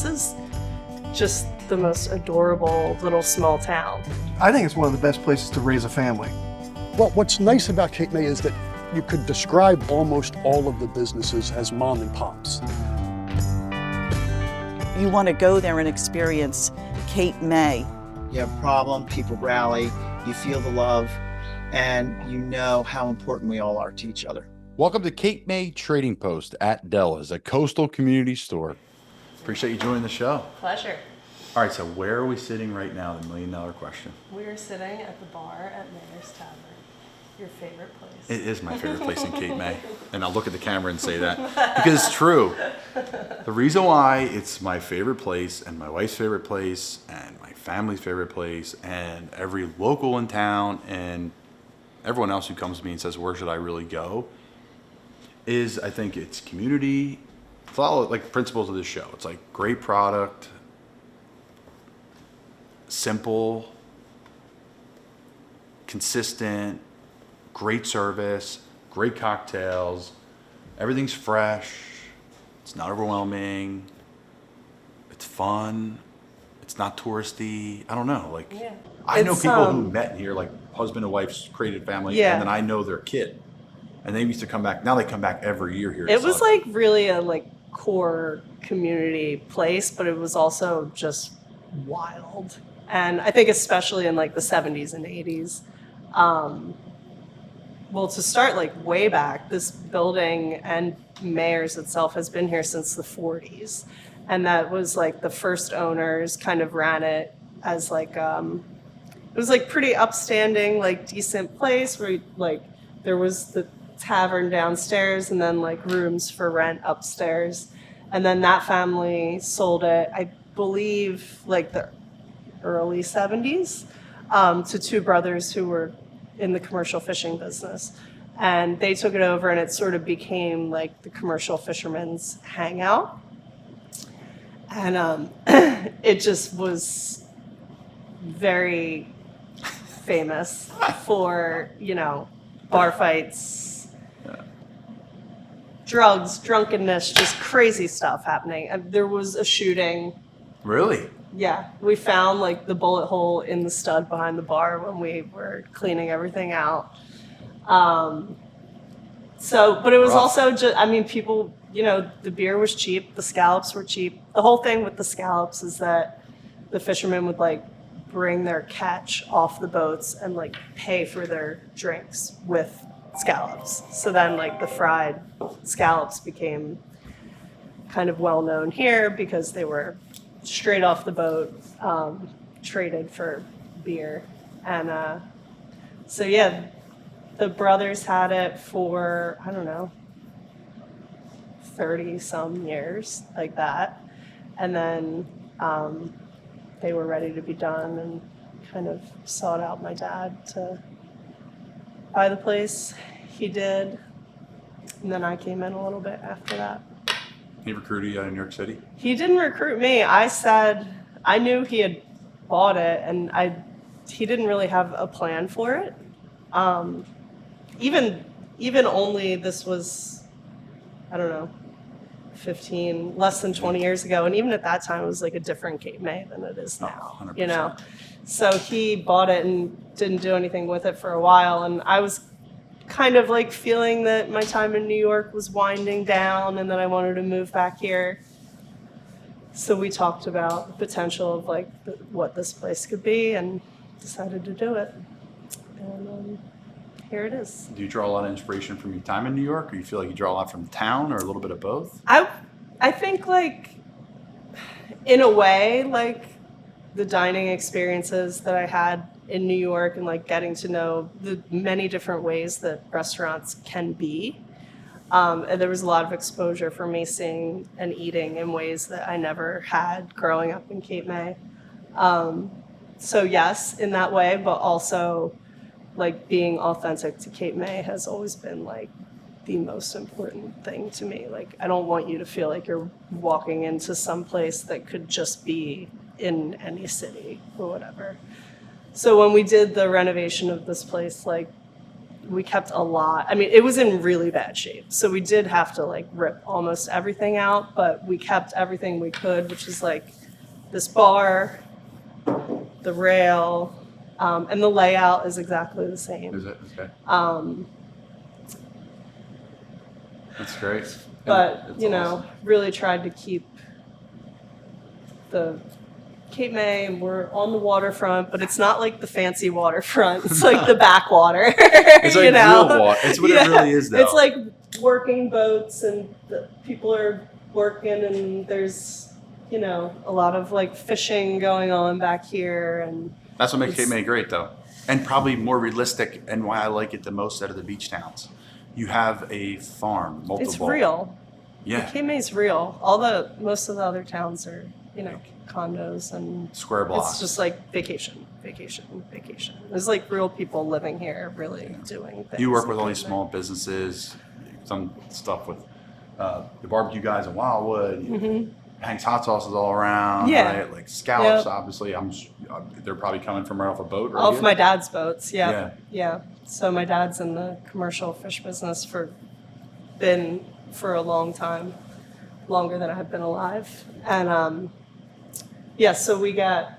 this is just the most adorable little small town. I think it's one of the best places to raise a family. Well, what's nice about Cape May is that you could describe almost all of the businesses as mom and pops. You want to go there and experience Cape May. You have a problem, people rally, you feel the love, and you know how important we all are to each other. Welcome to Cape May Trading Post at Dellas, a coastal community store. Appreciate you joining the show. Pleasure. All right, so where are we sitting right now? The $1 million question. We're sitting at the bar at Mayor's Tavern. Your favorite place. It is my favorite place in Cape May. And I'll look at the camera and say that because it's true. The reason why it's my favorite place and my wife's favorite place and my family's favorite place and every local in town and everyone else who comes to me and says, where should I really go? Is I think it's community. Follow like the principles of this show. It's like great product, simple, consistent, great service, great cocktails, everything's fresh, it's not overwhelming, it's fun, it's not touristy. I don't know, like Yeah. I know It's, people who met here, like husband and wife's created family, Yeah. and then I know their kid. And they used to come back. Now they come back every year here. It was like really a like core community place, but it was also just wild. And I think especially in like the 70s and 80s. Well, to start like way back, this building and Mayor's itself has been here since the 40s. And that was like the first owners kind of ran it as like, it was like pretty upstanding, like decent place where like there was the tavern downstairs and then like rooms for rent upstairs. And then that family sold it, I believe like the early 70s, to two brothers who were in the commercial fishing business. And they took it over and it sort of became like the commercial fisherman's hangout. And it just was very famous for, you know, bar fights, drugs, drunkenness, just crazy stuff happening. And there was a shooting. Really? Yeah, we found like the bullet hole in the stud behind the bar when we were cleaning everything out. But it was Rough. also just, I mean, people, you know, the beer was cheap, the scallops were cheap. The whole thing with the scallops is that the fishermen would like bring their catch off the boats and like pay for their drinks with scallops. So then like the fried scallops became kind of well known here because they were straight off the boat, traded for beer. And so yeah, the brothers had it for, I don't know, 30 some years, like that. And then they were ready to be done and kind of sought out my dad to buy the place. He did. And then I came in a little bit after that. He recruited you out of New York City? He didn't recruit me. I said, I knew he had bought it and he didn't really have a plan for it. Even only this was, I don't know, less than 20 years ago. And even at that time, it was like a different Cape May than it is now, 100%. you know? So he bought it and didn't do anything with it for a while. And I was kind of like feeling that my time in New York was winding down and that I wanted to move back here. So we talked about the potential of like what this place could be and decided to do it. And here it is. Do you draw a lot of inspiration from your time in New York, or you feel like you draw a lot from the town, or a little bit of both? I think like in a way, like the dining experiences that I had in New York and like getting to know the many different ways that restaurants can be. And there was a lot of exposure for me seeing and eating in ways that I never had growing up in Cape May. So yes, in that way, but also like being authentic to Cape May has always been like the most important thing to me. Like, I don't want you to feel like you're walking into some place that could just be in any city or whatever. So when we did the renovation of this place, like we kept a lot. I mean, it was in really bad shape. So we did have to like rip almost everything out, but we kept everything we could, which is like this bar, the rail, and the layout is exactly the same. Is it? Okay. Um, That's great. but, That's you know, awesome. really tried to keep the Cape May, and we're on the waterfront, but it's not like the fancy waterfront. It's like the backwater. It's like you know? real water. It's what it really is, though. It's like working boats, and the people are working, and there's, you know, a lot of like fishing going on back here, and That's what makes Cape it's- May great, though, and probably more realistic, and why I like it the most out of the beach towns. You have a farm, multiple. it's real. Yeah, Cape May's real. Most of the other towns are, you know, condos, and square blocks. it's just like vacation. There's like real people living here, really doing things. You work with in all these Cape May. small businesses, some stuff with the barbecue guys in Wildwood. Hanks hot sauces all around, Mm-hmm. Yeah. right? Like scallops, Yep. obviously. They're probably coming from right off a boat, right? Off my dad's boats, Yeah. yeah. So my dad's in the commercial fish business been for a long time, longer than I've been alive. And yeah, so we got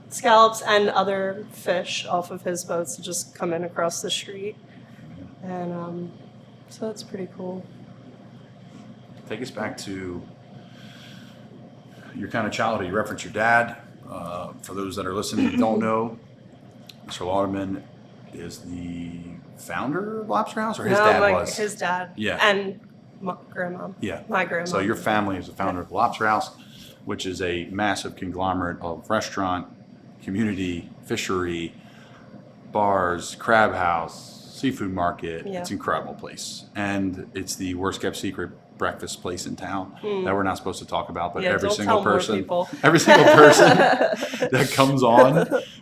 scallops and other fish off of his boats that just come in across the street. And so that's pretty cool. Take us back to your kind of childhood. You reference your dad. For those that are listening and don't know, Mr. Laudeman is the founder of Lobster House, or his dad was? His dad. Yeah. And my grandma. Yeah. My grandma. So your family is the founder of Lobster House, which is a massive conglomerate of restaurant, community, fishery, bars, crab house, seafood market. Yeah. It's an incredible place. And it's the worst kept secret breakfast place in town that we're not supposed to talk about, but Yeah, every don't single tell more person, people. every single person that comes on,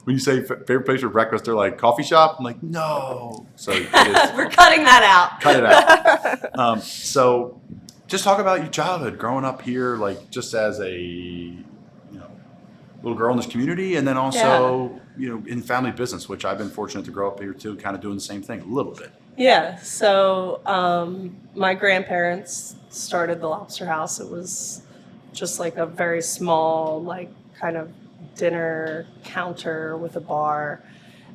when you say favorite place for breakfast, they're like, coffee shop. I'm like, no. So it's, We're cutting that out. cut it out. So just talk about your childhood growing up here, like just as a little girl in this community, and then also in family business, which I've been fortunate to grow up here too, kind of doing the same thing a little bit. Yeah, so my grandparents started the Lobster House. It was just like a very small, like kind of dinner counter with a bar.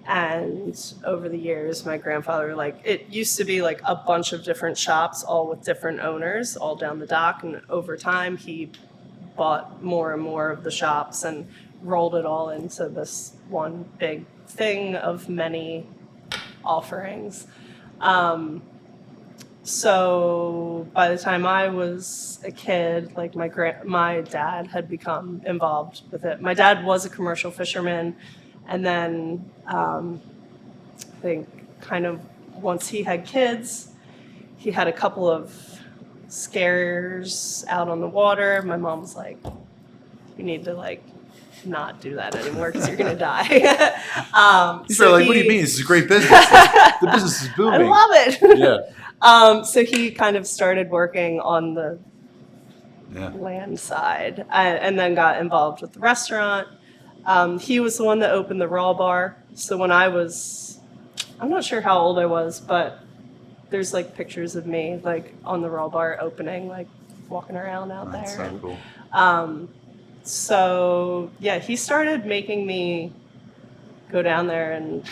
And over the years, my grandfather, like, it used to be like a bunch of different shops, all with different owners, all down the dock. And over time, he bought more and more of the shops and rolled it all into this one big thing of many offerings. So by the time I was a kid, like my dad had become involved with it. My dad was a commercial fisherman, and then I think kind of once he had kids, he had a couple of scares out on the water. My mom was like, "You need to like not do that anymore because you're gonna die." He's like, what do you mean? This is a great business. The business is I booming. love it. Yeah. So he kind of started working on the Yeah. land side and then got involved with the restaurant. He was the one that opened the raw bar. So when I'm not sure how old I was, but there's like pictures of me like on the raw bar opening, like walking around out That's there. so cool. So yeah, he started making me go down there and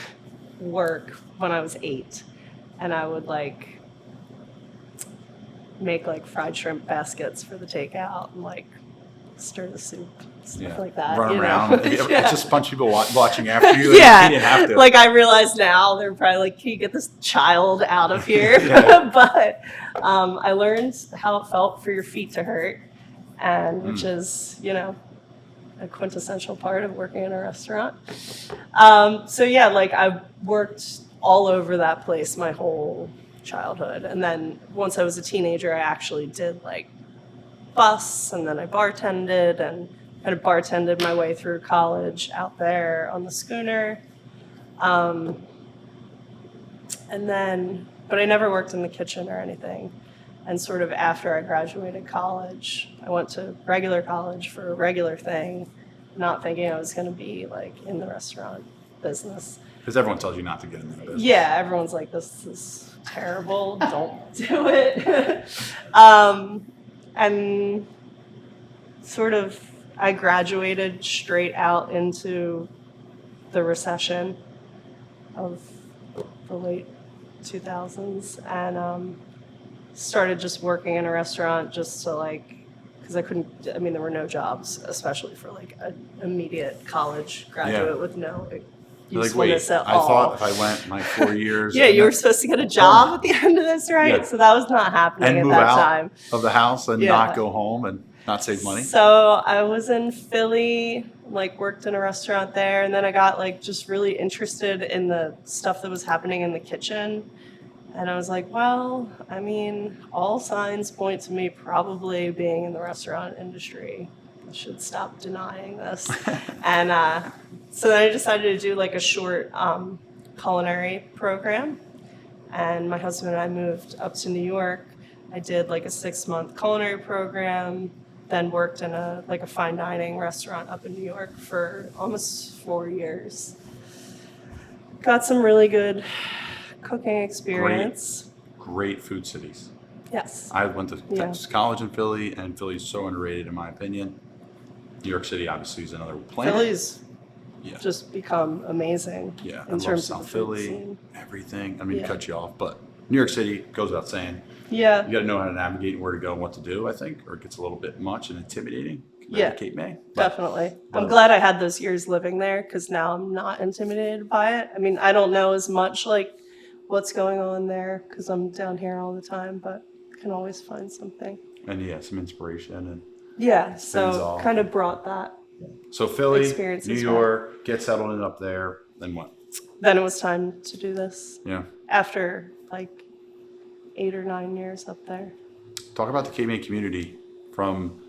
work when I was 8. And I would like make like fried shrimp baskets for the takeout and like stir the soup, stuff like that. Run you know? around. Yeah. Just a bunch of people watching after you. Yeah, You didn't have to. like I realize now they're probably like, can you get this child out of here? Yeah. But I learned how it felt for your feet to hurt, and which is, a quintessential part of working in a restaurant. So yeah, like I worked all over that place my whole childhood. And then once I was a teenager, I actually did like bus, and then I bartended and kind of bartended my way through college out there on the schooner. But I never worked in the kitchen or anything. And sort of after I graduated college, I went to regular college for a regular thing, not thinking I was going to be like in the restaurant business. Because everyone tells you not to get in that business. Yeah, everyone's like, this is terrible, don't do it. And sort of, I graduated straight out into the recession of the late 2000s and started just working in a restaurant just to like, because there were no jobs, especially for like an immediate college graduate with no You're like, wait, usefulness at I all. thought if I went my 4 years. Yeah, you were supposed to get a job at the end of this, right? Yeah. So that was not happening and at move that out time. of the house and Yeah. not go home and not save money. So I was in Philly, like worked in a restaurant there, and then I got like just really interested in the stuff that was happening in the kitchen. And I was like, well, I mean, all signs point to me probably being in the restaurant industry. I should stop denying this. And so then I decided to do like a short culinary program. And my husband and I moved up to New York. I did like a 6-month culinary program, then worked in a fine dining restaurant up in New York for almost 4 years. Got some really good cooking experience. Great food cities. Yes. I went to Yeah. Texas college in Philly, and Philly's so underrated in my opinion. New York City obviously is another planet. Philly's Yeah. just become amazing Yeah, in I love terms South of the food Philly, scene. everything. I mean, to Yeah. cut you off, but New York City goes without saying. Yeah. You got to know how to navigate and where to go and what to do, I think, or it gets a little bit much and intimidating compared Yeah. to Cape May. But Definitely. but- I'm glad I had those years living there because now I'm not intimidated by it. I mean, I don't know as much like what's going on there because I'm down here all the time, but I can always find something. And yeah, some inspiration. And Yeah, Things so all- kind of brought that. so Philly, Experience New as well. York, get settled in up there, then what? Then it was time to do this Yeah. after like 8 or 9 years up there. Talk about the Cape May community from,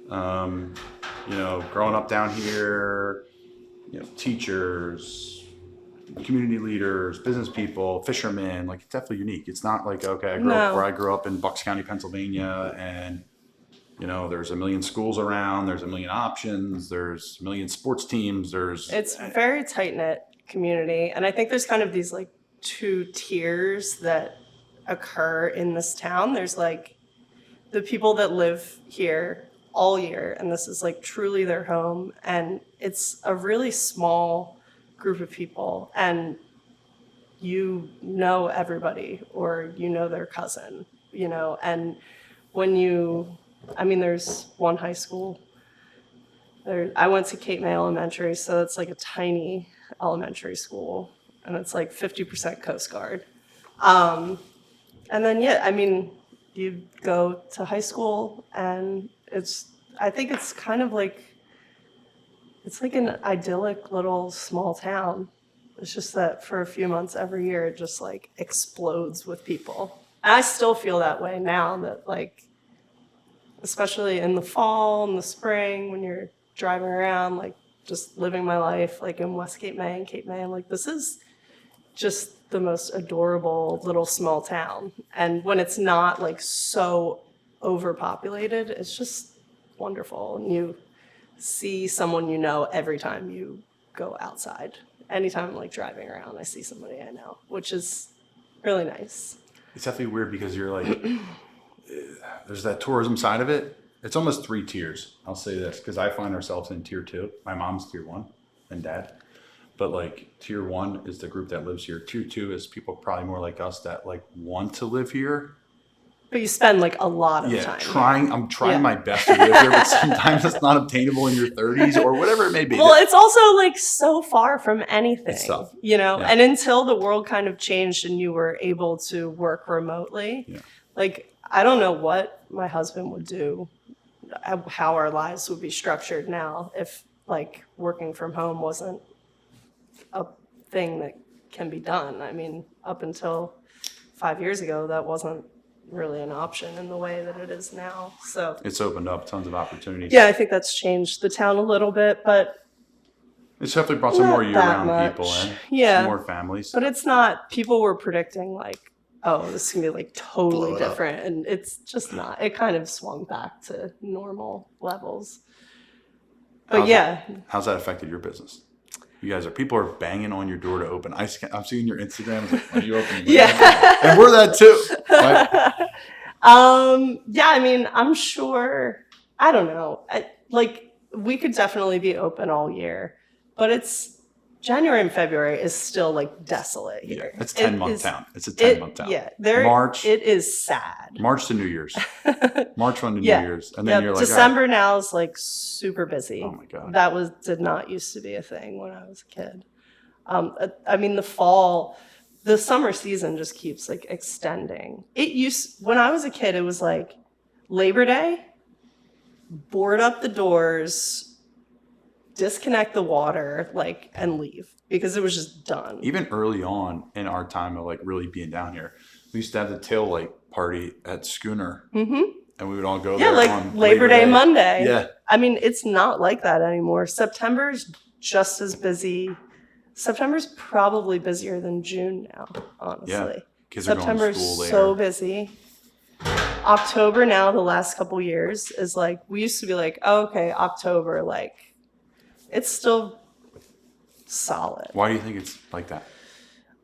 growing up down here, teachers, community leaders, business people, fishermen. Like, it's definitely unique. It's not like, okay, I grew up in Bucks County, Pennsylvania, and there's a million schools around, there's a million options, there's a million sports teams, It's a very tight-knit community, and I think there's kind of these like 2 tiers that occur in this town. There's like the people that live here all year, and this is like truly their home, and it's a really small group of people, and you know everybody or you know their cousin, and when there's one high school. I went to Cape May Elementary, so it's like a tiny elementary school, and it's like 50% Coast Guard. And then, you go to high school, and I think it's kind of like, it's like an idyllic little small town. It's just that for a few months every year, it just like explodes with people. And I still feel that way now that like, especially in the fall and the spring when you're driving around, like just living my life like in West Cape May and Cape May, I'm like, this is just the most adorable little small town. And when it's not like so overpopulated, it's just wonderful. And you see someone every time you go outside. Anytime I'm like driving around, I see somebody I know, which is really nice. It's definitely weird because you're like, there's that tourism side of it. It's almost 3 tiers. I'll say this because I find ourselves in tier 2. My mom's tier 1 and dad. But like tier 1 is the group that lives here. Tier 2 is people probably more like us that like want to live here. But you spend like a lot of time. I'm trying Yeah. my best to live here, but sometimes it's not obtainable in your 30s or whatever it may be. Well, it's also like so far from anything, It's tough. Yeah. Yeah. And until the world kind of changed and you were able to work remotely, Yeah. like I don't know what my husband would do, how our lives would be structured now if like working from home wasn't a thing that can be done. I mean, up until 5 years ago, that wasn't really an option in the way that it is now. So It's opened up tons of opportunities. yeah, I think that's changed the town a little bit, but It's definitely brought some Not more that year-round people much. in. Yeah. Some more families. But it's not, people were predicting like, oh, this is gonna be like totally Blow it up. different. And it's just not. It kind of swung back to normal levels. But How's yeah, How's that affected your business? People are banging on your door to open. I'm seeing your Instagram. It's like, when are you opening? Yeah. And we're that too. Right? Yeah, I mean, I'm sure, I don't know. We could definitely be open all year, but it's January and February is still like desolate here. Yeah, it's 10-month town. It's a 10-month town. Yeah, March. It is sad. March to New Year's. March 1 to Yeah. New Year's, and then you're like, December now is like super busy. Oh my God. That did not used to be a thing when I was a kid. I mean, the summer season just keeps like extending. When I was a kid, it was like Labor Day, board up the doors, disconnect the water, like, and leave because it was just done. Even early on in our time of like really being down here, we used to have the tail light party at Schooner, and we would all go there. Like on Labor Day Monday. Yeah. I mean, it's not like that anymore. September's just as busy. September's probably busier than June now, honestly. Yeah. Kids are going to September's school later. so busy. October now, the last couple years, is like, we used to be like, oh, okay, October, like, it's still solid. Why do you think it's like that?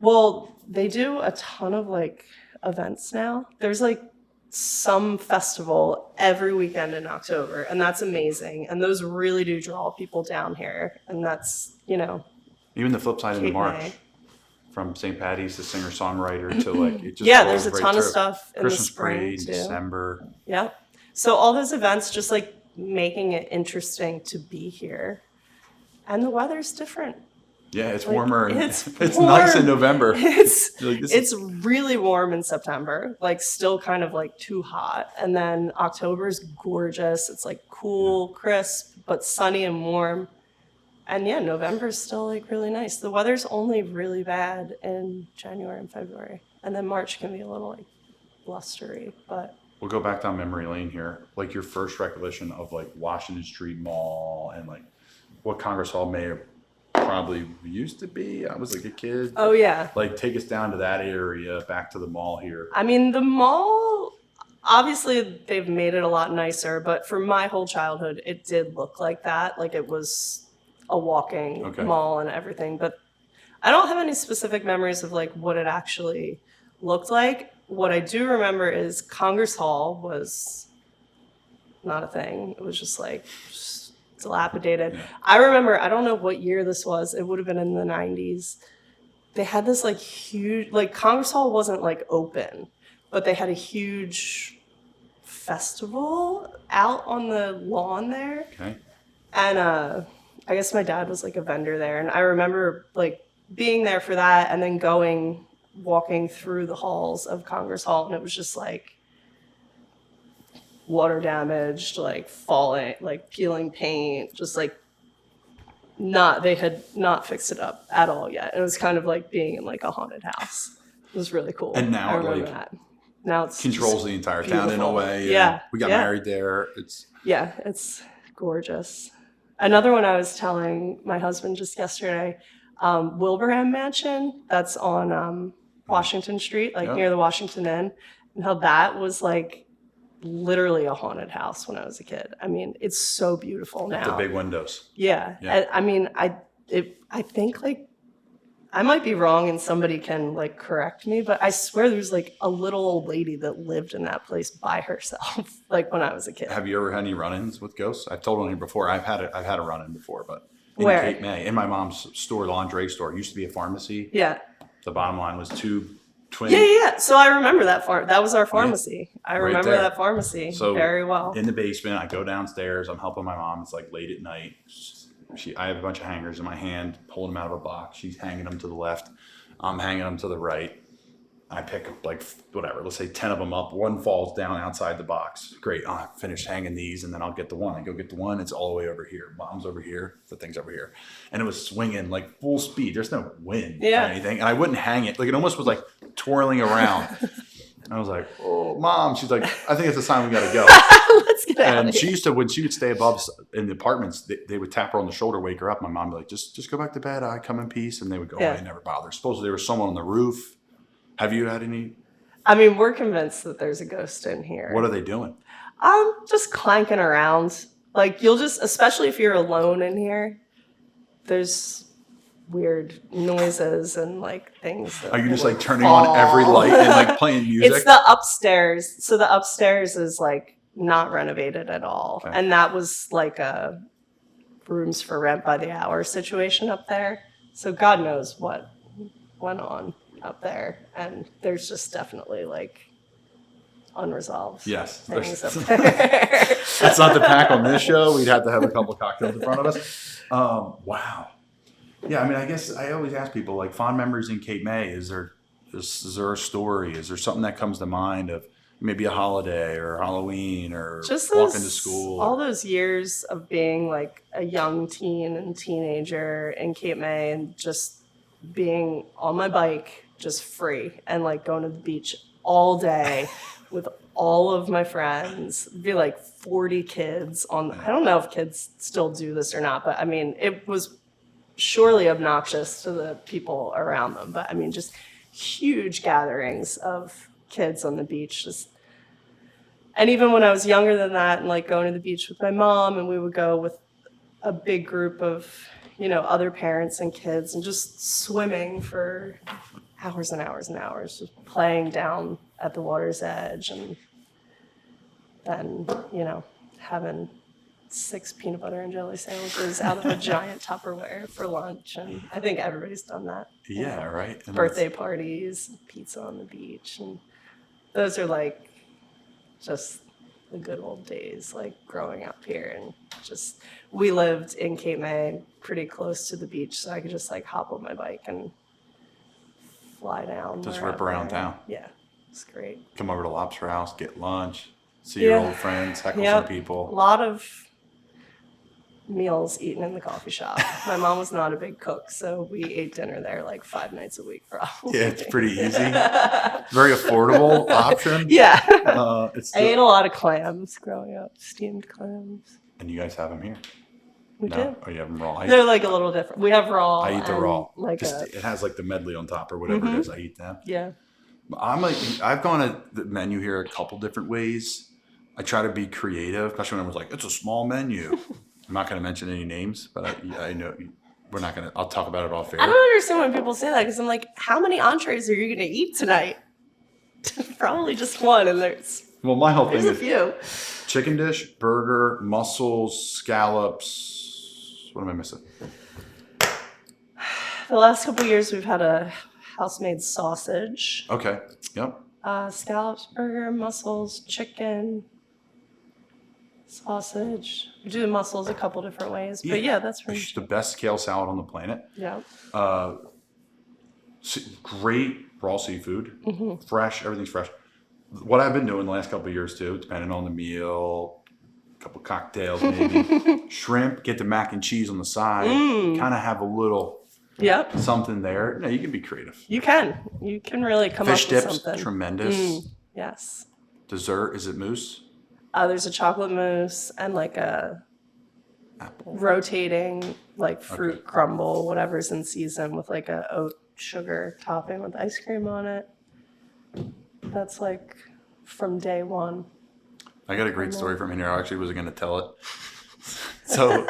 Well, they do a ton of like events now. There's like some festival every weekend in October, and that's amazing. And those really do draw people down here. And that's, Even the flip side in Cape March, May. from St. Patty's to singer-songwriter to like, it just Yeah, goes there's a right ton of through. stuff in the Christmas spring parade in too. December. Yeah. So all those events just like making it interesting to be here. And the weather's different. Yeah, it's Like, warmer. And it's it's nice in warm. November. It's You're like, this is- it's really warm in September, like still kind of like too hot. And then October's gorgeous. It's like cool, crisp, but sunny and warm. And yeah, November's still like really nice. The weather's only really bad in January and February. And then March can be a little like blustery, but We'll go back down memory lane here. Like your first recollection of like Washington Street Mall and like what Congress Hall may have probably used to be. I was like a kid. oh yeah. Like take us down to that area, back to the mall here. I mean, the mall, obviously they've made it a lot nicer, but for my whole childhood, it did look like that. Like it was a walking Okay. mall and everything. But I don't have any specific memories of like what it actually looked like. What I do remember is Congress Hall was not a thing. It was just like dilapidated. Yeah. I remember, I don't know what year this was. It would have been in the 90s. They had this like huge, like Congress Hall wasn't like open, but they had a huge festival out on the lawn there. Okay. And I guess my dad was like a vendor there. And I remember like being there for that and then walking through the halls of Congress Hall. And it was just like water damaged, like falling, like peeling paint, just like they had not fixed it up at all yet. It was kind of like being in like a haunted house. It was really cool. And now I it, remember like, that. Now it's Controls just the entire town in a beautiful. way. Yeah. We got yeah. married there. It's Yeah, it's gorgeous. Another one I was telling my husband just yesterday, Wilbraham Mansion, that's on Washington Street, like Yeah. near the Washington Inn, and how that was like literally a haunted house when I was a kid. I mean, it's so beautiful now. the big windows. Yeah. Yeah. I mean, I think like I might be wrong and somebody can like correct me, but I swear there's like a little old lady that lived in that place by herself, like when I was a kid. Have you ever had any run-ins with ghosts? I've told on you before. I've had a run-in before, but in Where? Cape May, in my mom's store, lingerie store. It used to be a pharmacy. Yeah. The bottom line was two twin. Yeah. So I remember that that was our pharmacy. I Right remember there. that pharmacy So very well. in the basement, I go downstairs. I'm helping my mom. It's like late at night. I have a bunch of hangers in my hand, pulling them out of a box. She's hanging them to the left. I'm hanging them to the right. I pick up like whatever, let's say 10 of them up. One falls down outside the box. Great. I finished hanging these, and then I'll get the one. I go get the one. It's all the way over here. Mom's over here. The thing's over here. And it was swinging like full speed. There's no wind Yeah. or anything. And I wouldn't hang it. Like it almost was like twirling around. And I was like, oh, Mom. She's like, I think it's a sign we got to go. Let's get out And of she here. used to, when she would stay above in the apartments, they would tap her on the shoulder, wake her up. My mom would be like, just go back to bed. I come in peace. And they would go Yeah. away, never bother. Supposedly there was someone on the roof. Have you had any? I mean, we're convinced that there's a ghost in here. What are they doing? Just clanking around. Like you'll just, especially if you're alone in here, there's weird noises and like things. That Are you just will like turning on every fall. light and like playing music? It's the upstairs. So the upstairs is like not renovated at all. Okay. And that was like a rooms for rent by the hour situation up there. So God knows what went on up there. And there's just definitely like unresolved Yes. things up there. That's not the pack on this show. We'd have to have a couple of cocktails in front of us. Wow. Yeah, I mean, I guess I always ask people like fond memories in Cape May. Is there a story? Is there something that comes to mind of maybe a holiday or Halloween or Just walking to school? all those years of being like a young teen and teenager in Cape May and just being on my bike, just free and like going to the beach all day with all of my friends. It'd be like 40 kids on. I don't know if kids still do this or not, but I mean, it was surely obnoxious to the people around them. But I mean, just huge gatherings of kids on the beach. And even when I was younger than that and like going to the beach with my mom, and we would go with a big group of, you know, other parents and kids and just swimming for hours and hours and hours, just playing down at the water's edge, and then, you know, having 6 peanut butter and jelly sandwiches out of a giant Tupperware for lunch. And I think everybody's done that. you Yeah, know. right. And Birthday parties, pizza on the beach. And those are like just the good old days, like growing up here. And just, we lived in Cape May pretty close to the beach, so I could just like hop on my bike and fly down. Just wherever. rip around town. Yeah, it's great. Come over to Lobster House, get lunch, see your Yeah. old friends, heckle Yep. some people. A lot of meals eaten in the coffee shop. My mom was not a big cook, so we ate dinner there like 5 nights a week probably. Yeah, it's pretty easy. Very affordable option. Yeah. It's I ate a lot of clams growing up, steamed clams. and you guys have them here. We No? do. Oh, you have them raw. They're like a little different. We have raw. I eat the and raw. Like Just, it has like the medley on top or whatever it is. I eat them. yeah. I've gone at the menu here a couple different ways. I try to be creative, especially when I was like, it's a small menu. I'm not going to mention any names, but I know we're not going to. I'll talk about it off air. I don't understand when people say that because I'm like, how many entrees are you going to eat tonight? Probably just one, and there's Well, my whole thing a is few. chicken dish, burger, mussels, scallops. What am I missing? The last couple of years, we've had a house-made sausage, Okay. Yep. scallops, burger, mussels, chicken, sausage. We do the mussels a couple different ways, but yeah, that's pretty. the best kale salad on the planet. Yeah. Great raw seafood, Mm-hmm. fresh. Everything's fresh. What I've been doing the last couple of years too, depending on the meal, a couple cocktails maybe, shrimp. Get the mac and cheese on the side. Kind of have a little Yep. something there. No, you can be creative. You can. You can really come Fish up with dips, something. tremendous. Yes. Dessert, is it mousse? There's a chocolate mousse and like a Apple. rotating like fruit crumble, whatever's in season, with like a oat sugar topping with ice cream on it. That's like from day one. I got a great story from here. I actually wasn't going to tell it. So,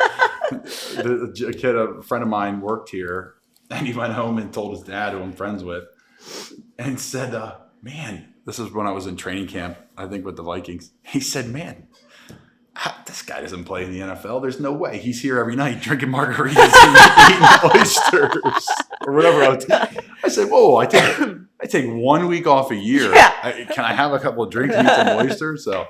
a friend of mine worked here, and he went home and told his dad, who I'm friends with, and said, man, this is when I was in training camp, I think with the Vikings. He said, man, this guy doesn't play in the NFL. There's no way. He's here every night drinking margaritas and eating oysters or whatever. I said, whoa, I take 1 week off a year. Yeah. Can I have a couple of drinks and eat some oysters? So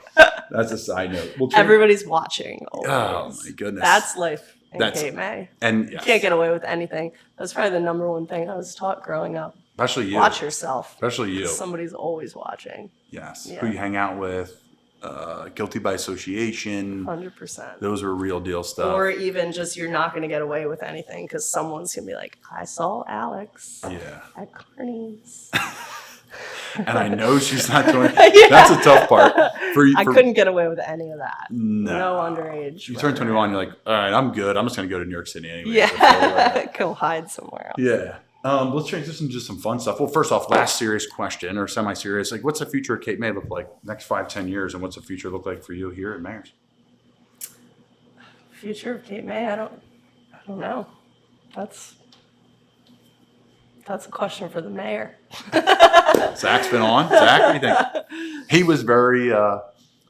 that's a side note. We'll Everybody's watching. Oh Always. my goodness. That's life in That's- Cape May. And You can't get away with anything. That's probably the number one thing I was taught growing up. especially you. Watch yourself. Especially you. Somebody's always watching. Yes. Yeah. Who you hang out with. Guilty by association. 100%. Those are real deal stuff. Or even just you're not going to get away with anything because someone's going to be like, I saw Alex Yeah. at Carney's. And I know she's not doing. Yeah. That's a tough part. I couldn't get away with any of that. No. No underage. You turn 21, you're like, all right, I'm good. I'm just going to go to New York City anyway. Yeah. Go hide somewhere else. Yeah. Let's transition to some fun stuff. Well, first off, last serious question or semi-serious. Like, what's the future of Cape May look like next 5-10 years, and what's the future look like for you here at Mayor's? Future of Cape May, I don't know. That's That's a question for the mayor. Zach's been on. Zach, what do you think? He was very,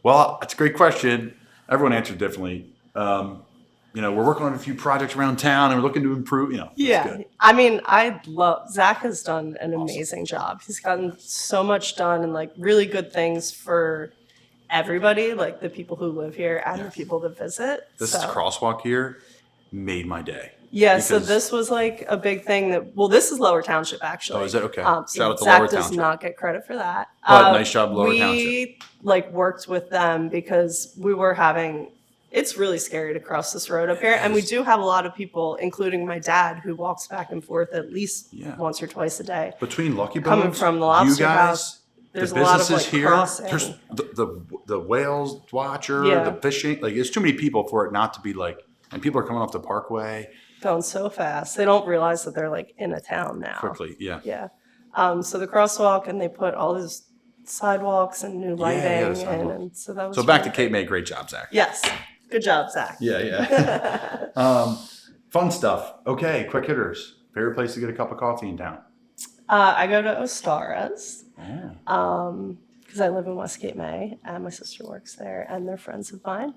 well, that's a great question. Everyone answered differently. We're working on a few projects around town and we're looking to improve, it's Yeah. good. I mean, Zach has done an amazing job. He's gotten so much done and like really good things for everybody, like the people who live here and the people that visit. This crosswalk here made my day. Yeah, so because- this was like a big thing this is Lower Township actually. Oh, is it? Okay. So Shout out to Zach Lower does Township. not get credit for that. But nice job, Lower Township. We like worked with them because we were it's really scary to cross this road up here. And we do have a lot of people, including my dad, who walks back and forth at least once or twice a day. Between Lucky Bones, Coming from the Lobster you guys, House, there's the a lot of businesses like here, crossing. there's the whales watcher, Yeah. the fishing, like there's too many people for it not to be like, and people are coming off the Parkway Going so fast. They don't realize that they're like in a town now. quickly. Yeah. Yeah. So the crosswalk, and they put all these sidewalks and new lighting the in, sidewalk. and so that was So back to really Cape great. May, great job, Zach. Yes. Good job, Zach. Yeah. Fun stuff. Okay, quick hitters. Favorite place to get a cup of coffee in town? I go to Ostara's Oh. because I live in West Cape May, and my sister works there, and they're friends of mine.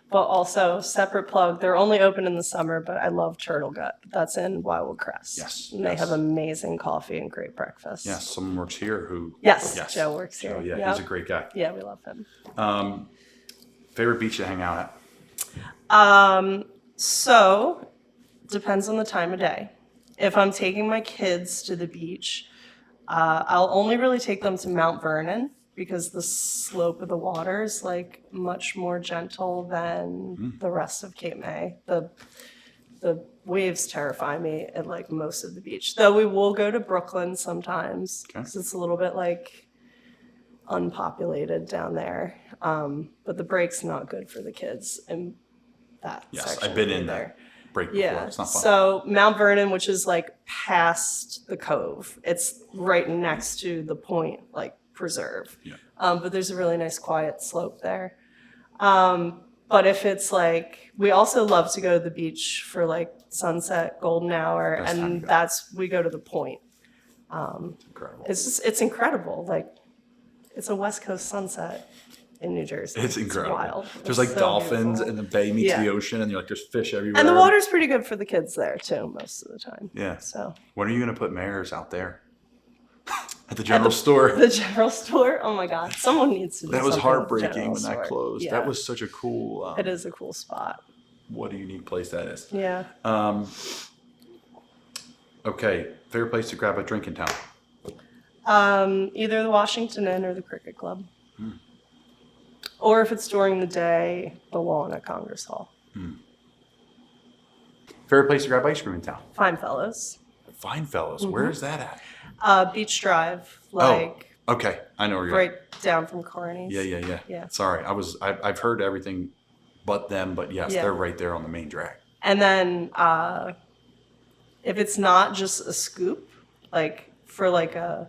But also, separate plug, they're only open in the summer, but I love Turtle Gut. That's in Wildwood Crest. Yes, And they yes. have amazing coffee and great breakfast. Yes, someone works here who. Yes, Joe works here. Joe, yeah, Yep. he's a great guy. Yeah, we love him. Favorite beach to hang out at? So, depends on the time of day. If I'm taking my kids to the beach, I'll only really take them to Mount Vernon because the slope of the water is like much more gentle than the rest of Cape May. The waves terrify me at like most of the beach. Though we will go to Brooklyn sometimes because it's a little bit like unpopulated down there. But the break's not good for the kids in that Yes, section I've been in either. that break before. Yeah. It's not fun. So Mount Vernon, which is like past the cove, it's right next to the point, like preserve. Yeah. But there's a really nice quiet slope there. But if it's like, we also love to go to the beach for like sunset, golden hour, Best time to and go. we go to the point. Incredible. It's incredible. Like, it's a West Coast sunset in New Jersey. It's incredible. Wild. There's It's like so dolphins beautiful. and the bay meets Yeah. the ocean and you're like, there's fish everywhere. And the water's pretty good for the kids there too, most of the time. Yeah. So When are you going to put Mayors out there? At the general store? the general store, oh my God, someone needs to do That was something with the heartbreaking general when that store. closed. Yeah. That was such a cool, It is a cool spot. what a unique place that is. Yeah. Okay, favorite place to grab a drink in town? Either the Washington Inn or the Cricket Club. Or if it's during the day, the lawn at Congress Hall. Favorite place to grab ice cream in town? Fine Fellows. Fine Fellows. Where is that at? Beach Drive, like Okay, I know where you're at. right down from Corny's. Yeah. Yeah. Sorry, I've heard everything but them, but yes, Yeah. they're right there on the main drag. And then if it's not just a scoop, like for like a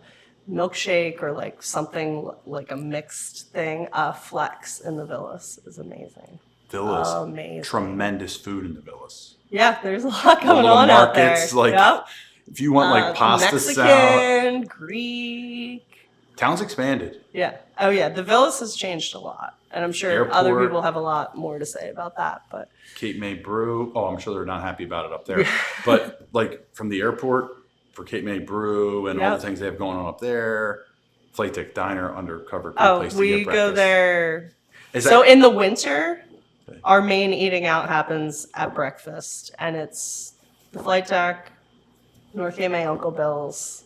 milkshake or like something like a mixed thing, Flex in the Villas is amazing. Villas, Amazing. tremendous food in the Villas. Yeah, there's a lot The going little on out there. markets, like Yep. if you want like pasta Mexican, salad. Greek. Town's expanded. Yeah. Oh yeah, the Villas has changed a lot, and I'm sure other Airport. people have a lot more to say about that. But Cape May Brew. Oh, I'm sure they're not happy about it up there. But like from the airport for Cape May Brew and all Yep. the things they have going on up there. Flight Deck Diner, undercover, great oh, place to we get go breakfast. there. Is So that, in the winter, Okay. our main eating out happens at breakfast, and it's the Flight Deck, North Cape May Uncle Bill's,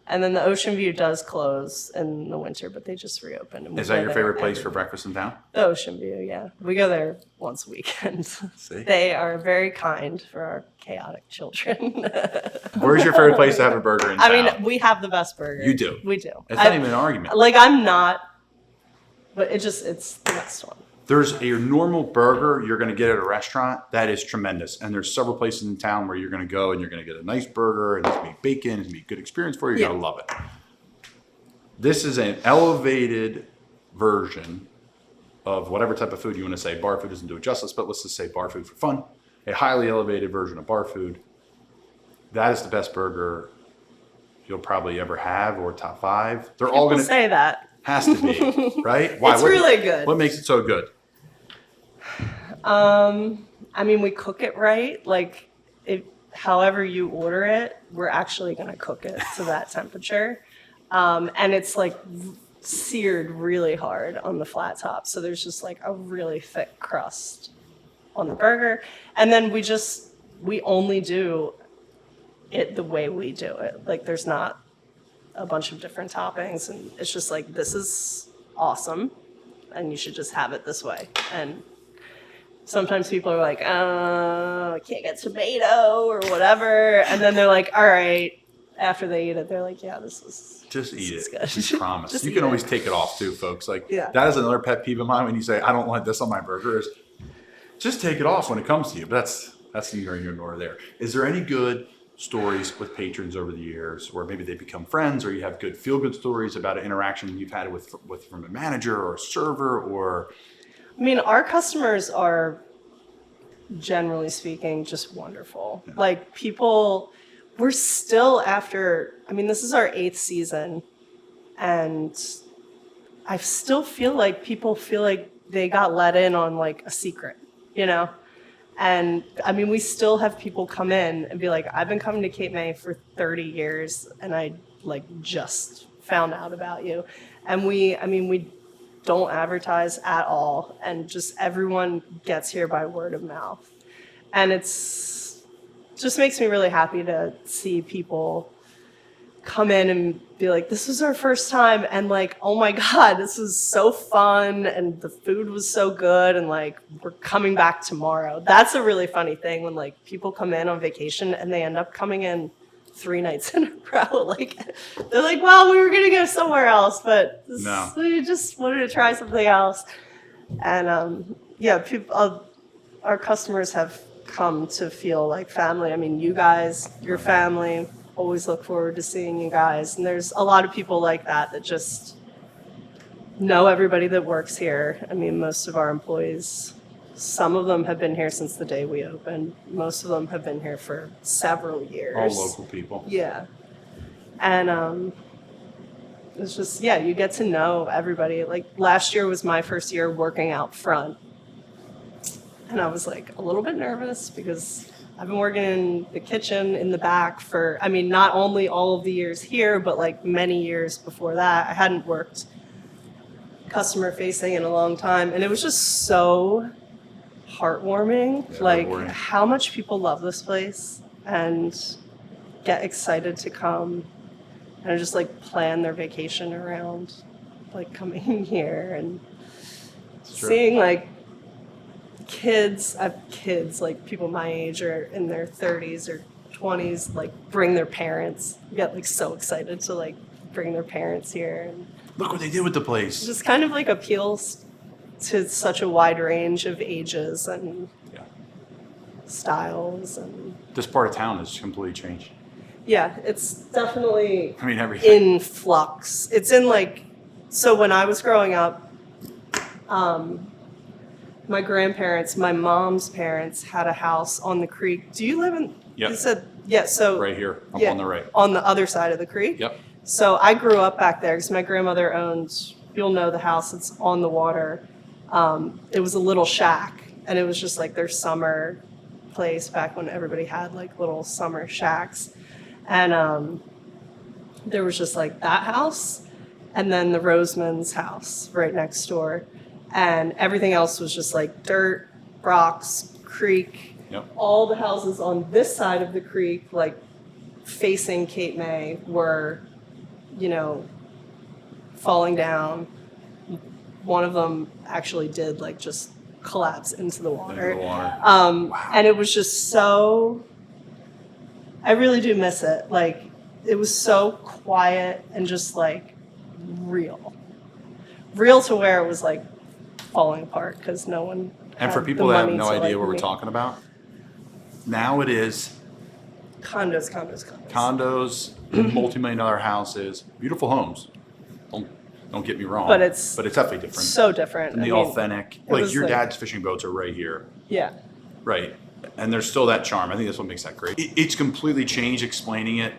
and then the Ocean View does close in the winter, but they just reopened. And we is that go your there favorite place every- for breakfast in town? The Ocean View? Yeah, we go there once a weekend. See? They are very kind for our chaotic children. Where's your favorite place to have a burger in I town? mean, we have the best burger. You do. We do. It's not even an argument. Like, I'm not, but it's the best one. There's a normal burger you're going to get at a restaurant that is tremendous. And there's several places in town where you're going to go and you're going to get a nice burger and it's going to be bacon, it's going to be a good experience for you. You're going to love it. This is an elevated version of whatever type of food you want to say. Bar food doesn't do it justice, but let's just say bar food for fun. A highly elevated version of bar food. That is the best burger you'll probably ever have, or top 5. They're all People going to say that. has to be, right? Why? It's really good. What makes it so good? I mean, we cook it right. Like, however you order it, we're actually going to cook it to that temperature. And it's like seared really hard on the flat top. So there's just like a really thick crust on the burger. And then we only do it the way we do it. Like, there's not a bunch of different toppings, and it's just like, this is awesome and you should just have it this way. And sometimes people are like, I can't get tomato or whatever, and then they're like, all right, after they eat it, they're like, yeah, this is Just eat it. good. We promise. Just You eat can it. always take it off too, folks. Like, Yeah. that is another pet peeve of mine when you say, I don't want this on my burger, is just take it off when it comes to you. But that's neither here nor there. Is there any good stories with patrons over the years, where maybe they become friends, or you have good feel-good stories about an interaction you've had with from a manager or a server? Or I mean, our customers are, generally speaking, just wonderful. Yeah. Like, people, we're still after, I mean, this is our 8th season, and I still feel like people feel like they got let in on like a secret, you know? And I mean, we still have people come in and be like, I've been coming to Cape May for 30 years and I like just found out about you. And we don't advertise at all. And just everyone gets here by word of mouth. And just makes me really happy to see people come in and be like, this was our first time, and like, oh my God, this was so fun, and the food was so good, and like, we're coming back tomorrow. That's a really funny thing when like people come in on vacation and they end up coming in 3 nights in a row. Like, they're like, well, we were gonna go somewhere else, but No. we just wanted to try something else. And yeah, people, our customers have come to feel like family. I mean, you guys, your family, always look forward to seeing you guys. And there's a lot of people like that just know everybody that works here. I mean, most of our employees, some of them have been here since the day we opened. Most of them have been here for several years. all local people. Yeah. And it's just, yeah, you get to know everybody. Like, last year was my first year working out front. And I was like a little bit nervous because I've been working in the kitchen in the back for, I mean, not only all of the years here, but like many years before that. I hadn't worked customer facing in a long time. And it was just so heartwarming, Yeah, like rewarding. how much people love this place and get excited to come and just like plan their vacation around like coming here and Sure. seeing like kids, I have kids, like people my age or in their 30s or 20s, like bring their parents, get like so excited to like bring their parents here, and Look what they did with the place. just kind of like appeals to such a wide range of ages and Yeah. styles. And This part of town has completely changed. yeah, it's definitely I mean, everything. in flux. It's in like, so when I was growing up, my grandparents, my mom's parents had a house on the creek. Do you live in? Yep. You said, yeah. So Right here, up yeah, on the right. on the other side of the creek. Yep. So I grew up back there because my grandmother owned. You'll know the house. It's on the water. It was a little shack, and it was just like their summer place back when everybody had like little summer shacks, and there was just like that house, and then the Roseman's house right next door. And everything else was just like dirt, rocks, creek. Yep. All the houses on this side of the creek, like facing Cape May, were, you know, falling down. One of them actually did like just collapse into the water. Into the water. And it was just so, I really do miss it. Like, it was so quiet and just like real to where it was like falling apart because no one And had for the people that have money no to, idea like, what we're make talking about, now it is condos. condos, multi-million-dollar houses, beautiful homes. Don't get me wrong. But it's definitely different. so different. And the I mean, authentic, it like was your like- dad's fishing boats are right here, Yeah. right? And there's still that charm. I think that's what makes that great. It's completely changed explaining it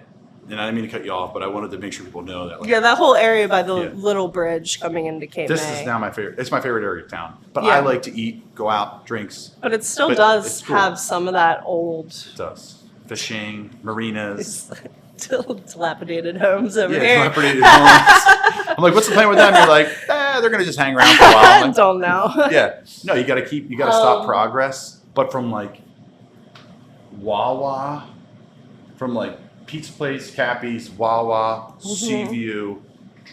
and I didn't mean to cut you off, but I wanted to make sure people know that. Like, Yeah, that whole area by the Yeah. little bridge coming into Cape this May. is now my favorite. It's my favorite area of town. But Yeah. I like to eat, go out, drinks. But it still But does it's cool. have some of that old, It does fishing, marinas. dilapidated homes over Yeah, here. dilapidated homes. I'm like, what's the plan with them? You're like, they're gonna just hang around for a while. I'm I like, don't know. yeah, no, you gotta stop progress. But from like Wawa, from like Pizza Place, Cappy's, Wawa, Seaview,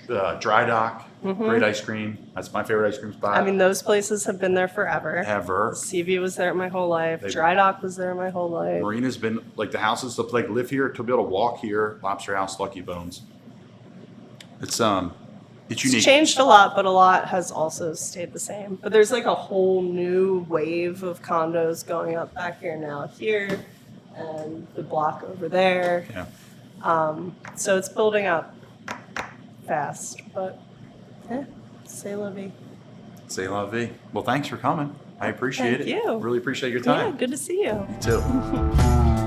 Dry Dock, great ice cream. That's my favorite ice cream spot I mean, those places have been there forever. ever. CV was there my whole life. They- Dry Dock was there my whole life. Marina's been like the houses to like live here, to be able to walk here. Lobster House, Lucky Bones. It's unique. It's changed a lot, but a lot has also stayed the same. But there's like a whole new wave of condos going up back here now here, and the block over there. Yeah. So it's building up fast, but c'est la vie. Say la vie. Well, thanks for coming. I appreciate Thank it. you. Really appreciate your Yeah, time. good to see you. You too.